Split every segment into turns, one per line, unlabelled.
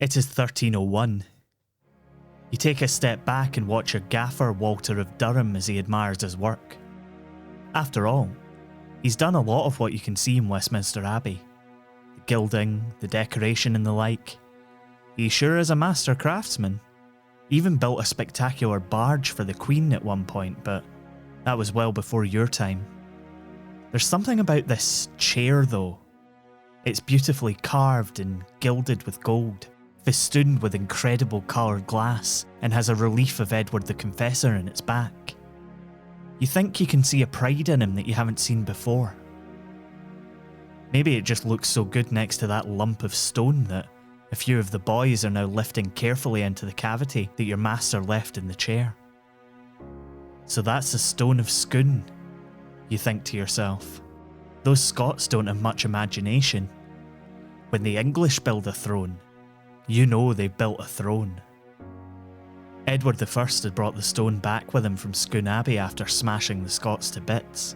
It is 1301. You take a step back and watch your gaffer Walter of Durham as he admires his work. After all, he's done a lot of what you can see in Westminster Abbey. The gilding, the decoration and the like. He sure is a master craftsman. Even built a spectacular barge for the Queen at one point, but that was well before your time. There's something about this chair though. It's beautifully carved and gilded with gold, festooned with incredible coloured glass, and has a relief of Edward the Confessor in its back. You think you can see a pride in him that you haven't seen before. Maybe it just looks so good next to that lump of stone that a few of the boys are now lifting carefully into the cavity that your master left in the chair. So that's the Stone of Scone, you think to yourself. Those Scots don't have much imagination. When the English build a throne, you know they've built a throne. Edward I had brought the stone back with him from Scone Abbey after smashing the Scots to bits.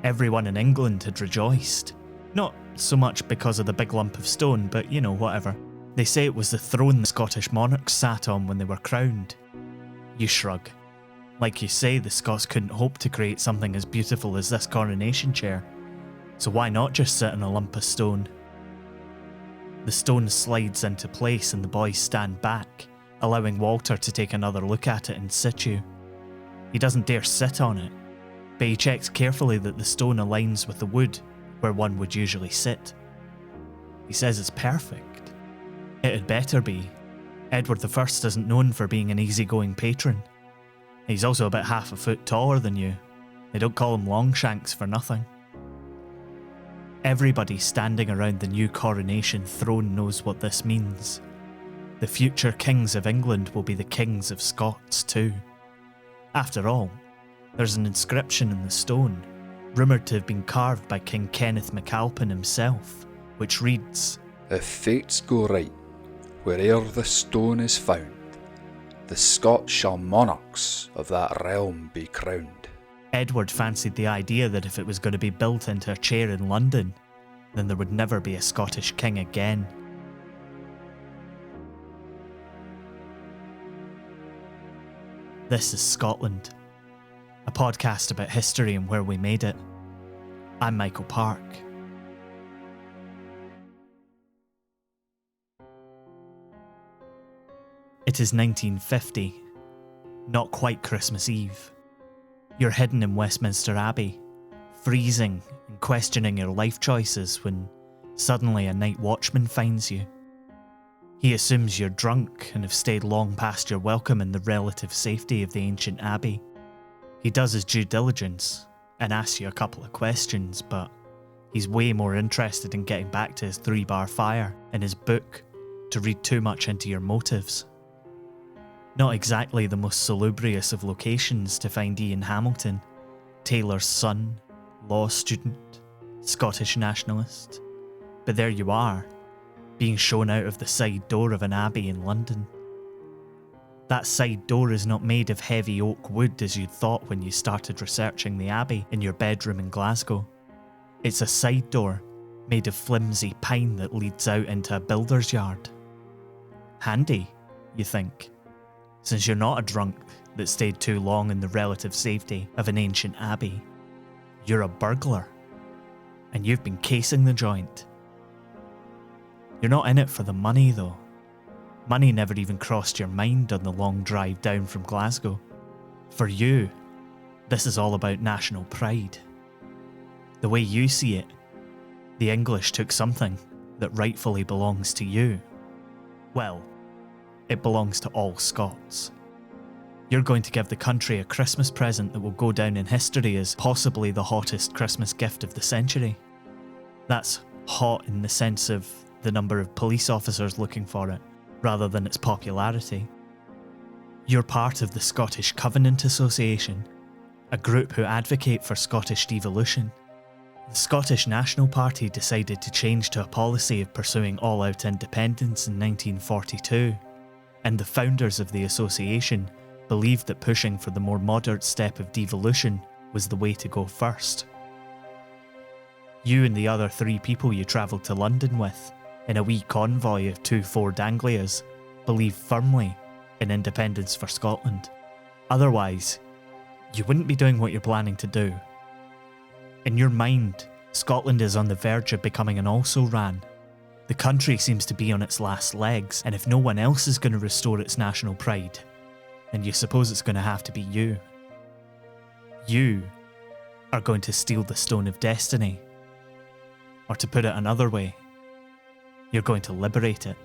Everyone in England had rejoiced. Not so much because of the big lump of stone, but you know, whatever. They say it was the throne the Scottish monarchs sat on when they were crowned. You shrug. Like you say, the Scots couldn't hope to create something as beautiful as this coronation chair. So why not just sit on a lump of stone? The stone slides into place and the boys stand back, allowing Walter to take another look at it in situ. He doesn't dare sit on it, but he checks carefully that the stone aligns with the wood where one would usually sit. He says it's perfect. It had better be. Edward I isn't known for being an easygoing patron. He's also about half a foot taller than you. They don't call him Longshanks for nothing. Everybody standing around the new coronation throne knows what this means. The future kings of England will be the kings of Scots too. After all, there's an inscription in the stone, rumoured to have been carved by King Kenneth MacAlpin himself, which reads,
"If fates go right, where'er the stone is found, the Scots shall monarchs of that realm be crowned."
Edward fancied the idea that if it was going to be built into a chair in London, then there would never be a Scottish king again. This is Scotland, a podcast about history and where we made it. I'm Michael Park. It is 1950, not quite Christmas Eve. You're hidden in Westminster Abbey, freezing and questioning your life choices when suddenly a night watchman finds you. He assumes you're drunk and have stayed long past your welcome in the relative safety of the ancient abbey. He does his due diligence and asks you a couple of questions, but he's way more interested in getting back to his 3-bar fire and his book to read too much into your motives. Not exactly the most salubrious of locations to find Ian Hamilton, Taylor's son, law student, Scottish nationalist. But there you are, being shown out of the side door of an abbey in London. That side door is not made of heavy oak wood as you'd thought when you started researching the abbey in your bedroom in Glasgow. It's a side door made of flimsy pine that leads out into a builder's yard. Handy, you think, since you're not a drunk that stayed too long in the relative safety of an ancient abbey. You're a burglar, and you've been casing the joint. You're not in it for the money though. Money never even crossed your mind on the long drive down from Glasgow. For you, this is all about national pride. The way you see it, the English took something that rightfully belongs to you. Well, it belongs to all Scots. You're going to give the country a Christmas present that will go down in history as possibly the hottest Christmas gift of the century. That's hot in the sense of the number of police officers looking for it, rather than its popularity. You're part of the Scottish Covenant Association, a group who advocate for Scottish devolution. The Scottish National Party decided to change to a policy of pursuing all-out independence in 1942, and the founders of the association believed that pushing for the more moderate step of devolution was the way to go first. You and the other 3 people you travelled to London with in a wee convoy of 2 Ford Anglias, believe firmly in independence for Scotland. Otherwise, you wouldn't be doing what you're planning to do. In your mind, Scotland is on the verge of becoming an also-ran. The country seems to be on its last legs, and if no one else is going to restore its national pride, then you suppose it's going to have to be you. You are going to steal the Stone of Destiny. Or to put it another way, you're going to liberate it.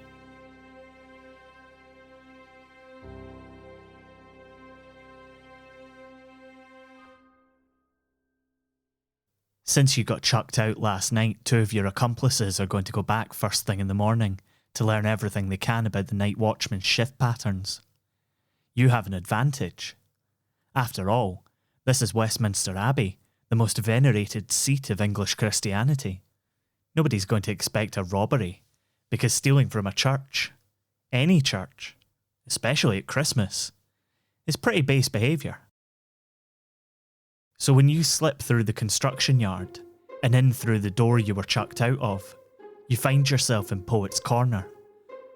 Since you got chucked out last night, 2 of your accomplices are going to go back first thing in the morning to learn everything they can about the night watchman's shift patterns. You have an advantage. After all, this is Westminster Abbey, the most venerated seat of English Christianity. Nobody's going to expect a robbery, because stealing from a church, any church, especially at Christmas, is pretty base behaviour. So when you slip through the construction yard and in through the door you were chucked out of, you find yourself in Poets' Corner,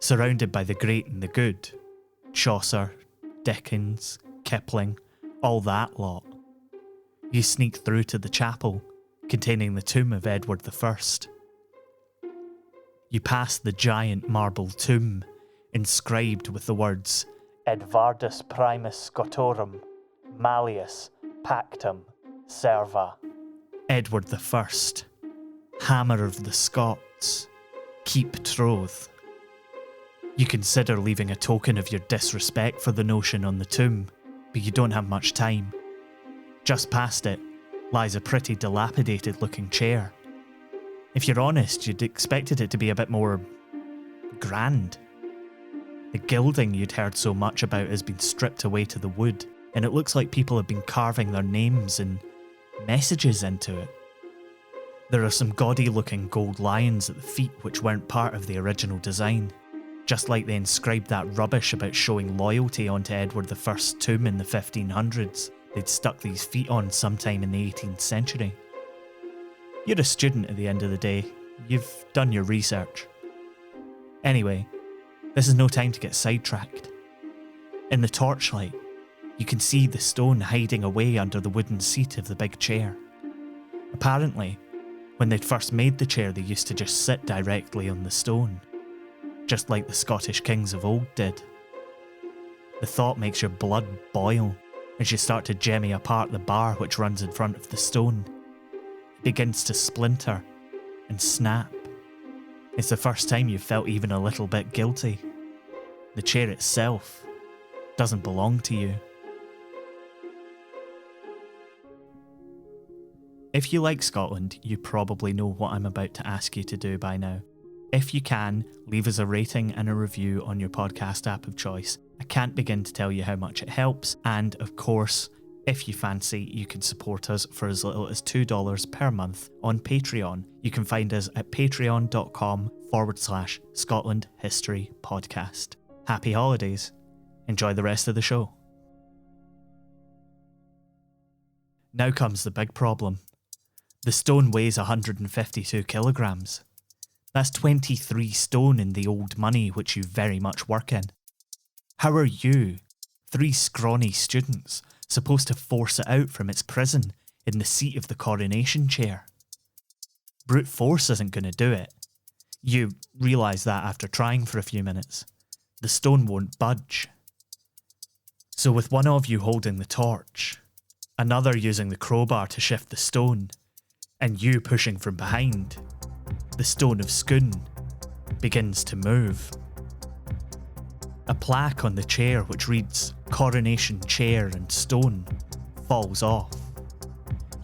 surrounded by the great and the good. Chaucer, Dickens, Kipling, all that lot. You sneak through to the chapel containing the tomb of Edward I. You pass the giant marble tomb inscribed with the words Edvardus Primus Scotorum, Malleus Pactum Serva. Edward I, Hammer of the Scots, keep troth. You consider leaving a token of your disrespect for the notion on the tomb, but you don't have much time. Just past it lies a pretty dilapidated looking chair. If you're honest, you'd expected it to be a bit more grand. The gilding you'd heard so much about has been stripped away to the wood, and it looks like people have been carving their names and messages into it. There are some gaudy looking gold lions at the feet which weren't part of the original design, just like they inscribed that rubbish about showing loyalty onto Edward I's tomb in the 1500s. They'd stuck these feet on sometime in the 18th century. You're a student at the end of the day. You've done your research. Anyway, this is no time to get sidetracked. In the torchlight, you can see the stone hiding away under the wooden seat of the big chair. Apparently, when they'd first made the chair, they used to just sit directly on the stone, just like the Scottish kings of old did. The thought makes your blood boil as you start to jemmy apart the bar which runs in front of the stone. It begins to splinter and snap. It's the first time you've felt even a little bit guilty. The chair itself doesn't belong to you. If you like Scotland, you probably know what I'm about to ask you to do by now. If you can, leave us a rating and a review on your podcast app of choice. I can't begin to tell you how much it helps, and of course, if you fancy, you can support us for as little as $2 per month on Patreon. You can find us at patreon.com/Scotland History Podcast. Happy holidays. Enjoy the rest of the show. Now comes the big problem. The stone weighs 152 kilograms. That's 23 stone in the old money which you very much work in. How are you, 3 scrawny students, supposed to force it out from its prison in the seat of the coronation chair? Brute force isn't going to do it. You realise that after trying for a few minutes. The stone won't budge. So with one of you holding the torch, another using the crowbar to shift the stone, and you pushing from behind, the Stone of Scone begins to move. A plaque on the chair which reads Coronation Chair and Stone falls off.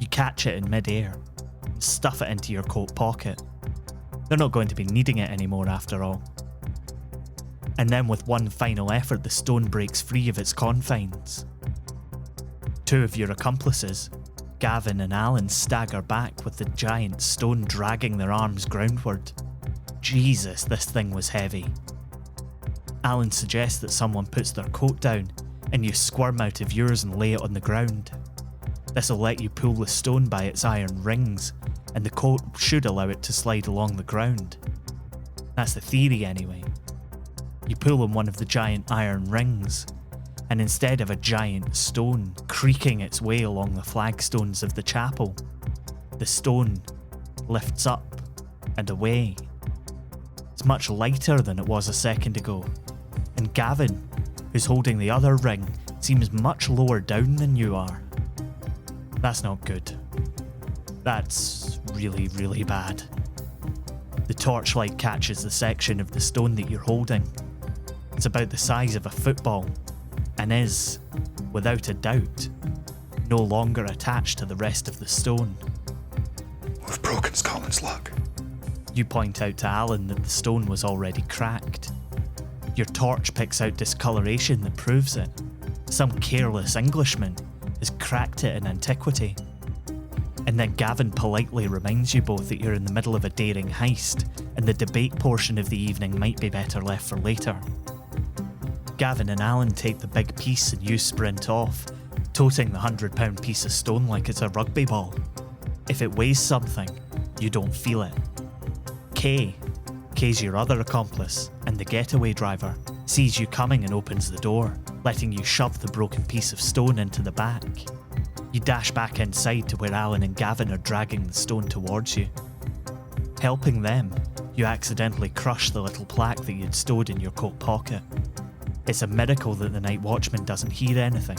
You catch it in mid-air and stuff it into your coat pocket. They're not going to be needing it anymore after all. And then with one final effort, the stone breaks free of its confines. 2 of your accomplices, Gavin and Alan, stagger back with the giant stone dragging their arms groundward. Jesus, this thing was heavy. Alan suggests that someone puts their coat down and you squirm out of yours and lay it on the ground. This'll let you pull the stone by its iron rings, and the coat should allow it to slide along the ground. That's the theory anyway. You pull on one of the giant iron rings, and instead of a giant stone creaking its way along the flagstones of the chapel, the stone lifts up and away. It's much lighter than it was a second ago, and Gavin, who's holding the other ring, seems much lower down than you are. That's not good. That's really, really bad. The torchlight catches the section of the stone that you're holding. It's about the size of a football, and is, without a doubt, no longer attached to the rest of the stone.
We've broken Scotland's luck.
You point out to Alan that the stone was already cracked. Your torch picks out discoloration that proves it. Some careless Englishman has cracked it in antiquity. And then Gavin politely reminds you both that you're in the middle of a daring heist, and the debate portion of the evening might be better left for later. Gavin and Alan take the big piece and you sprint off, toting the £100 piece of stone like it's a rugby ball. If it weighs something, you don't feel it. Kay's your other accomplice, and the getaway driver, sees you coming and opens the door, letting you shove the broken piece of stone into the back. You dash back inside to where Alan and Gavin are dragging the stone towards you. Helping them, you accidentally crush the little plaque that you'd stowed in your coat pocket. It's a miracle that the night watchman doesn't hear anything.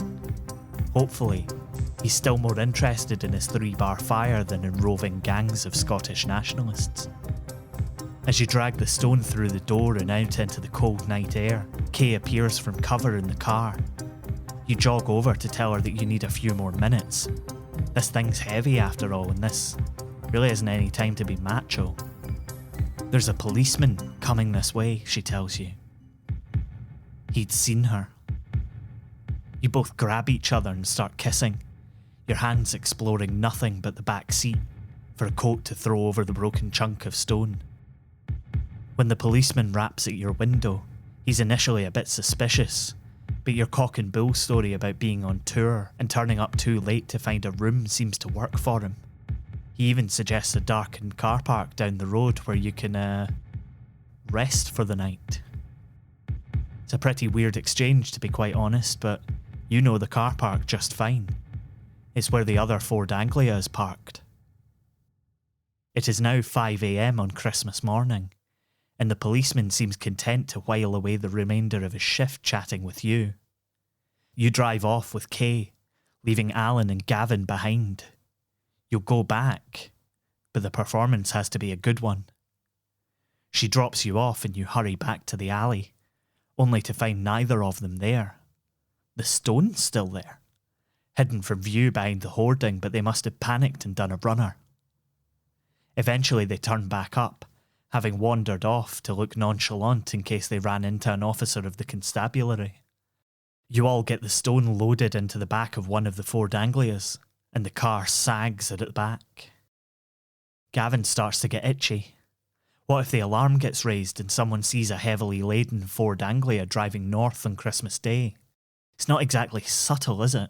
Hopefully, he's still more interested in his 3-bar fire than in roving gangs of Scottish nationalists. As you drag the stone through the door and out into the cold night air, Kay appears from cover in the car. You jog over to tell her that you need a few more minutes. This thing's heavy after all, and this really isn't any time to be macho. There's a policeman coming this way, she tells you. He'd seen her. You both grab each other and start kissing, your hands exploring nothing but the back seat for a coat to throw over the broken chunk of stone. When the policeman raps at your window, he's initially a bit suspicious, but your cock and bull story about being on tour and turning up too late to find a room seems to work for him. He even suggests a darkened car park down the road where you can, rest for the night. It's a pretty weird exchange, to be quite honest, but you know the car park just fine. It's where the other Ford Anglia is parked. It is now 5 a.m. on Christmas morning, and the policeman seems content to while away the remainder of his shift chatting with you. You drive off with Kay, leaving Alan and Gavin behind. You'll go back, but the performance has to be a good one. She drops you off and you hurry back to the alley, only to find neither of them there. The stone's still there, hidden from view behind the hoarding, but they must have panicked and done a runner. Eventually they turn back up, having wandered off to look nonchalant in case they ran into an officer of the constabulary. You all get the stone loaded into the back of one of the Ford Anglias, and the car sags at the back. Gavin starts to get itchy. What if the alarm gets raised and someone sees a heavily laden Ford Anglia driving north on Christmas Day? It's not exactly subtle, is it?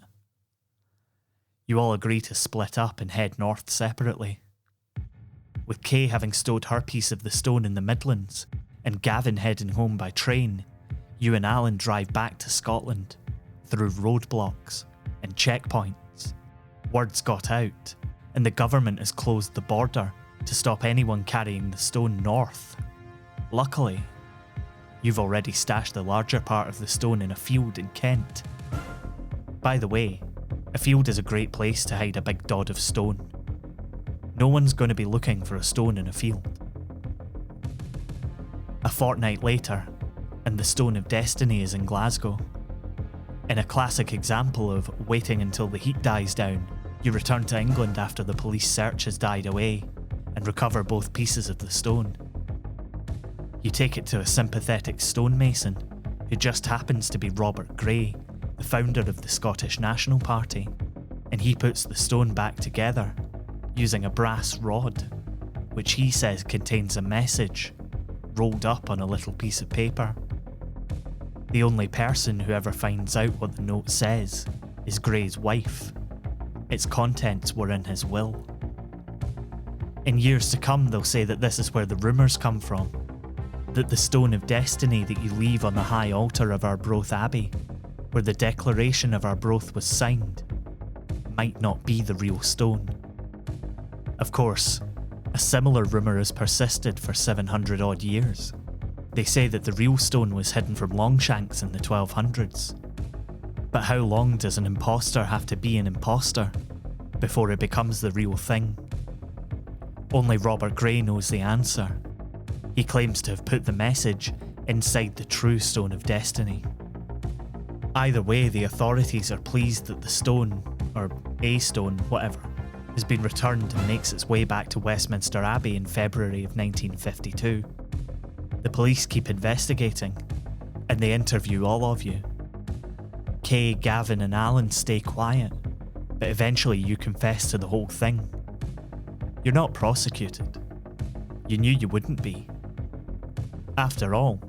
You all agree to split up and head north separately. With Kay having stowed her piece of the stone in the Midlands, and Gavin heading home by train, you and Alan drive back to Scotland, through roadblocks and checkpoints. Words got out, and the government has closed the border to stop anyone carrying the stone north. Luckily, you've already stashed the larger part of the stone in a field in Kent. By the way, a field is a great place to hide a big dod of stone. No one's going to be looking for a stone in a field. A fortnight later, and the Stone of Destiny is in Glasgow. In a classic example of waiting until the heat dies down, you return to England after the police search has died away, and recover both pieces of the stone. You take it to a sympathetic stonemason, who just happens to be Robert Gray, the founder of the Scottish National Party, and he puts the stone back together, using a brass rod, which he says contains a message, rolled up on a little piece of paper. The only person who ever finds out what the note says is Gray's wife. Its contents were in his will. In years to come, they'll say that this is where the rumours come from. that the Stone of Destiny that you leave on the high altar of Arbroath Abbey, where the declaration of Arbroath was signed, might not be the real stone. Of course, a similar rumour has persisted for 700 odd years. They say that the real stone was hidden from Longshanks in the 1200s. But how long does an imposter have to be an imposter before it becomes the real thing? Only Robert Gray knows the answer. He claims to have put the message inside the true Stone of Destiny. Either way, the authorities are pleased that the stone, or a stone, whatever, has been returned and makes its way back to Westminster Abbey in February of 1952. The police keep investigating, and they interview all of you. Kay, Gavin and Alan stay quiet, but eventually you confess to the whole thing. You're not prosecuted. You knew you wouldn't be. After all,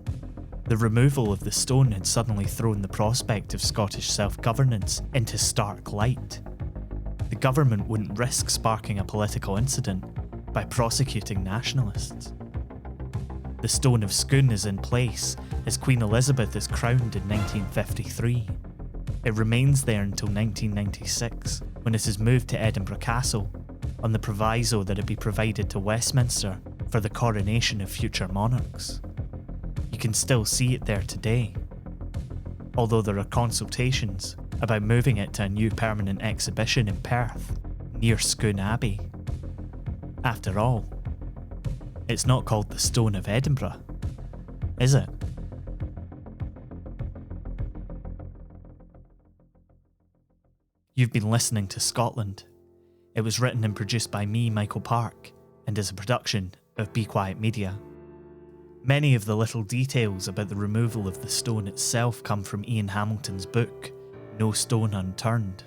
the removal of the stone had suddenly thrown the prospect of Scottish self-governance into stark light. The government wouldn't risk sparking a political incident by prosecuting nationalists. The Stone of Scone is in place as Queen Elizabeth is crowned in 1953. It remains there until 1996, when it is moved to Edinburgh Castle, on the proviso that it be provided to Westminster for the coronation of future monarchs. You can still see it there today, although there are consultations about moving it to a new permanent exhibition in Perth, near Scone Abbey. After all, it's not called the Stone of Edinburgh, is it? You've been listening to Scotland. It was written and produced by me, Michael Park, and is a production of Be Quiet Media. Many of the little details about the removal of the stone itself come from Ian Hamilton's book, No Stone Unturned.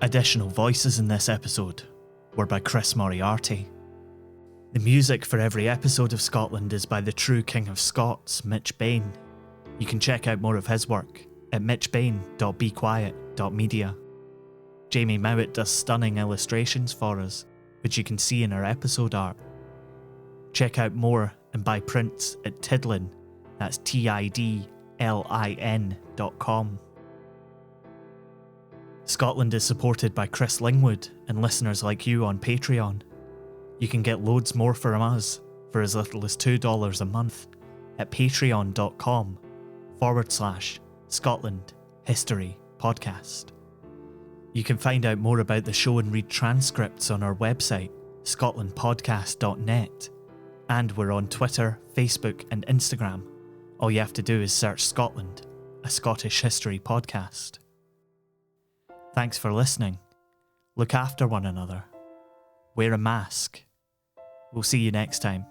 Additional voices in this episode were by Chris Moriarty. The music for every episode of Scotland is by the true King of Scots, Mitch Bain. You can check out more of his work at mitchbain.bequiet.media. Jamie Mowat does stunning illustrations for us, which you can see in our episode art. Check out more and buy prints at Tidlin, that's tidlin.com. Scotland is supported by Chris Lingwood and listeners like you on Patreon. You can get loads more from us for as little as $2 a month at patreon.com/Scotland History Podcast. You can find out more about the show and read transcripts on our website, scotlandpodcast.net, and we're on Twitter, Facebook and Instagram. All you have to do is search Scotland, a Scottish history podcast. Thanks for listening. Look after one another. Wear a mask. We'll see you next time.